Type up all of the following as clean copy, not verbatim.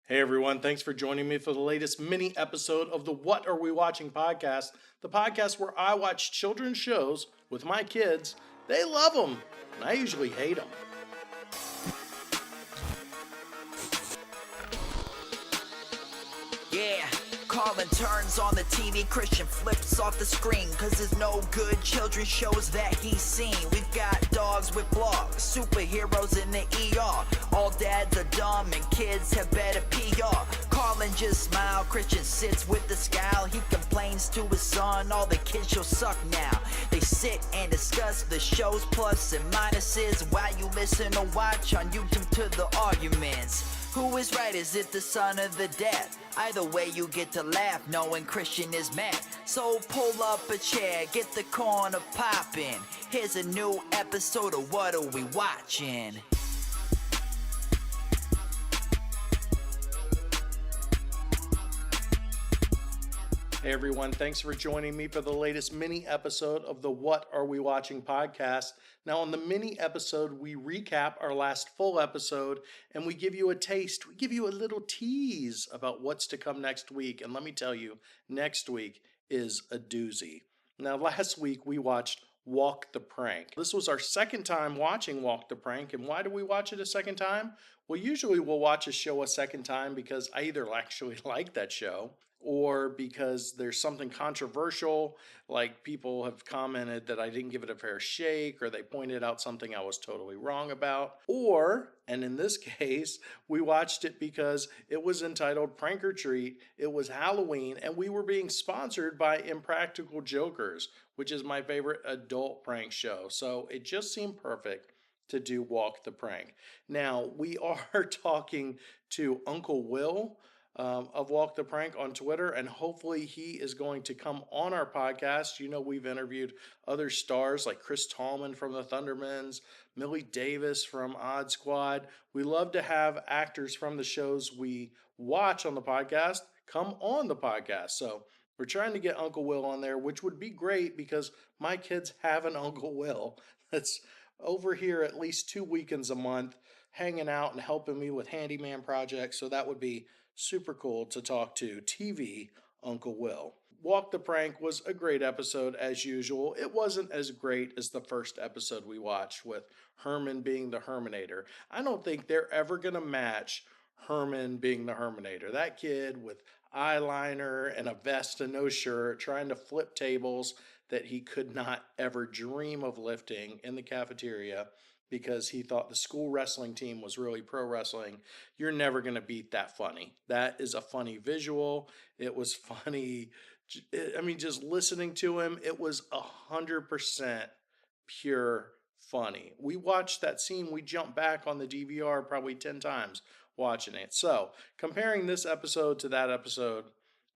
Hey everyone, thanks for joining me for the latest mini episode of the What Are We Watching podcast, the podcast where I watch children's shows with my kids. They love them, and I usually hate them. Yeah, Colin turns on the TV, Christian flips off the screen, cause there's no good children's shows that he's seen. We've got dogs with blogs, superheroes in the ER. All dads are dumb and kids have better PR. Colin just smile, Christian sits with the scowl. He complains to his son, all the kids shows suck now. They sit and discuss the show's plus and minuses while you listen or watch on YouTube to the arguments. Who is right? Is it the son or the dad? Either way you get to laugh knowing Christian is mad. So pull up a chair, get the corner poppin'. Here's a new episode of What Are We Watching? Hey everyone, thanks for joining me for the latest mini episode of the What Are We Watching podcast. Now on the mini episode, we recap our last full episode and we give you a taste, we give you a little tease about what's to come next week. And let me tell you, next week is a doozy. Now last week we watched Walk the Prank. This was our second time watching Walk the Prank. And why do we watch it a second time? Well, usually we'll watch a show a second time because I either actually like that show or because there's something controversial, like people have commented that I didn't give it a fair shake, or they pointed out something I was totally wrong about. Or, and in this case, we watched it because it was entitled Prank or Treat, it was Halloween, and we were being sponsored by Impractical Jokers, which is my favorite adult prank show. So it just seemed perfect to do Walk the Prank. Now, we are talking to Uncle Will of Walk the Prank on Twitter, and hopefully he is going to come on our podcast. You know, we've interviewed other stars like Chris Tallman from the Thundermans, Millie Davis from Odd Squad. We love to have actors from the shows we watch on the podcast come on the podcast. So we're trying to get Uncle Will on there, which would be great because my kids have an Uncle Will that's over here at least 2 weekends a month hanging out and helping me with handyman projects. So that would be super cool to talk to TV Uncle Will. Walk the Prank was a great episode as usual. It wasn't as great as the first episode we watched with Herman being the Herminator. I don't think they're ever going to match Herman being the Herminator. That kid with eyeliner and a vest and no shirt trying to flip tables that he could not ever dream of lifting in the cafeteria because he thought the school wrestling team was really pro wrestling. You're never going to beat that funny. That is a funny visual. It was funny. I mean, just listening to him, it was 100% pure funny. We watched that scene. We jumped back on the DVR probably 10 times watching it. So comparing this episode to that episode,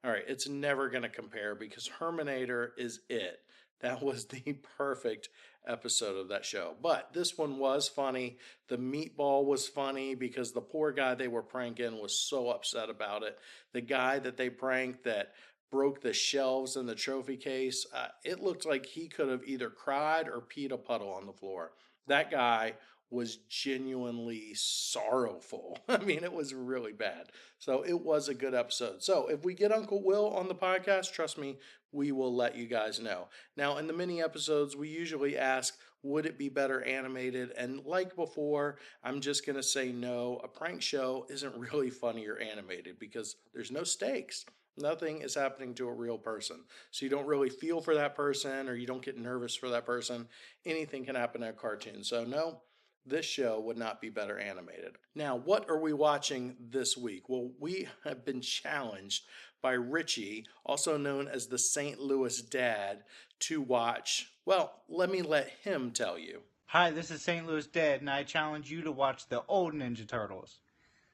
all right, it's never going to compare because Herminator is it. That was the perfect episode of that show. But this one was funny. The meatball was funny because the poor guy they were pranking was so upset about it. The guy that they pranked that broke the shelves in the trophy case, it looked like he could have either cried or peed a puddle on the floor. That guy was genuinely sorrowful. I mean, it was really bad. So it was a good episode. So if we get Uncle Will on the podcast, trust me, we will let you guys know. Now, in the mini episodes, we usually ask, would it be better animated? And like before, I'm just going to say no. A prank show isn't really funny or animated because there's no stakes. Nothing is happening to a real person. So you don't really feel for that person or you don't get nervous for that person. Anything can happen in a cartoon. So no, this show would not be better animated. Now, what are we watching this week? Well, we have been challenged by Richie, also known as the St. Louis Dad, to watch. Well, let him tell you. Hi, this is St. Louis Dad, and I challenge you to watch the old Ninja Turtles.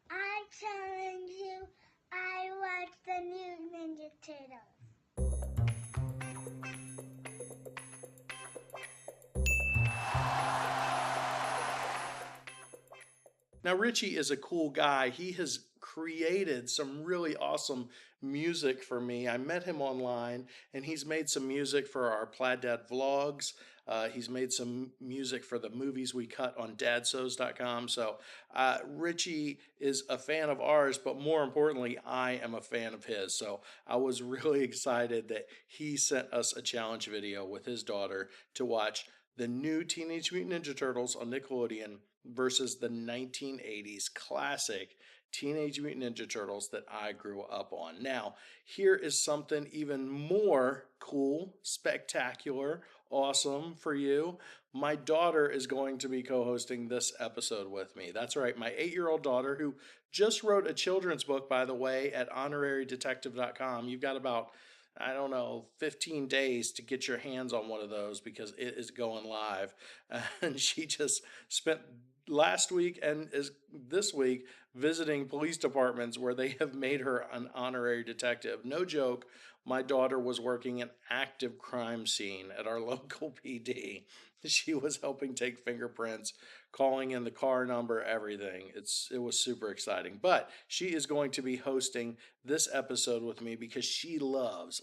I challenge you. I watch the new Ninja Turtles. Now, Richie is a cool guy. He has created some really awesome music for me. I met him online, and he's made some music for our Plaid Dad vlogs. He's made some music for the movies we cut on dadsos.com. So Richie is a fan of ours, but more importantly, I am a fan of his. So I was really excited that he sent us a challenge video with his daughter to watch the new Teenage Mutant Ninja Turtles on Nickelodeon versus the 1980s classic Teenage Mutant Ninja Turtles that I grew up on. Now, here is something even more cool, spectacular, awesome for you. My daughter is going to be co-hosting this episode with me. That's right, my 8-year-old daughter, who just wrote a children's book, by the way, at honorarydetective.com. You've got about 15 days to get your hands on one of those because it is going live. And she just spent last week and is this week visiting police departments where they have made her an honorary detective. No joke, my daughter was working an active crime scene at our local PD. She was helping take fingerprints, calling in the car number, everything. It was super exciting. But she is going to be hosting this episode with me because she loves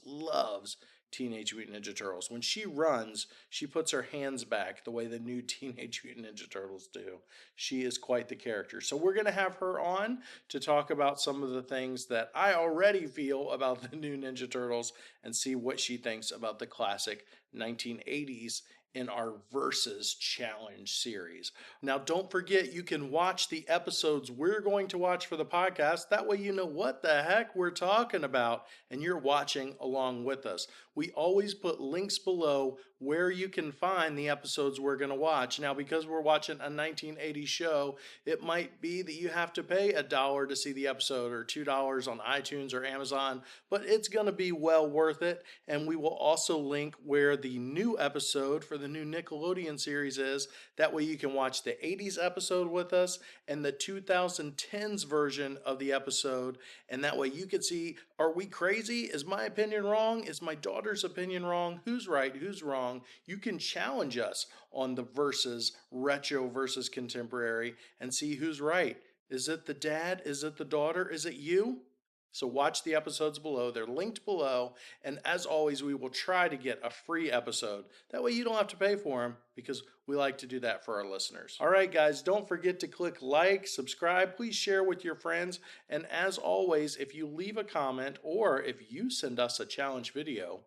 Teenage Mutant Ninja Turtles. When she runs, she puts her hands back the way the new Teenage Mutant Ninja Turtles do. She is quite the character. So we're going to have her on to talk about some of the things that I already feel about the new Ninja Turtles and see what she thinks about the classic 1980s in our Versus Challenge series. Now, don't forget, you can watch the episodes we're going to watch for the podcast. That way you know what the heck we're talking about, and you're watching along with us. We always put links below where you can find the episodes we're going to watch. Now, because we're watching a 1980s show, it might be that you have to pay $1 to see the episode or $2 on iTunes or Amazon, but it's going to be well worth it. And we will also link where the new episode for the new Nickelodeon series is. That way you can watch the 80s episode with us and the 2010s version of the episode. And that way you can see, are we crazy? Is my opinion wrong? Is my daughter's opinion wrong? Who's right? Who's wrong? You can challenge us on the versus retro versus contemporary and see who's right. Is it the dad? Is it the daughter? Is it you? So watch the episodes below. They're linked below. And as always, we will try to get a free episode. That way you don't have to pay for them because we like to do that for our listeners. All right, guys, don't forget to click like, subscribe. Please share with your friends. And as always, if you leave a comment or if you send us a challenge video,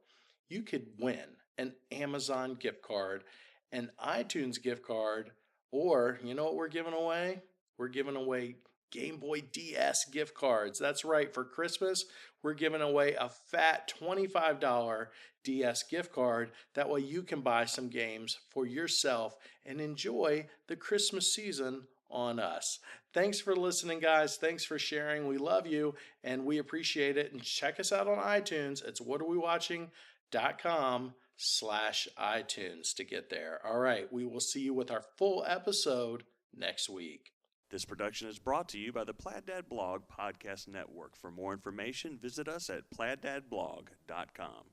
you could win an Amazon gift card, an iTunes gift card, or you know what we're giving away? We're giving away Game Boy DS gift cards. That's right. For Christmas, we're giving away a fat $25 DS gift card. That way you can buy some games for yourself and enjoy the Christmas season on us. Thanks for listening, guys. Thanks for sharing. We love you and we appreciate it. And check us out on iTunes. It's whatarewewatching.com/iTunes to get there. All right. We will see you with our full episode next week. This production is brought to you by the Plaid Dad Blog Podcast Network. For more information, visit us at plaiddadblog.com.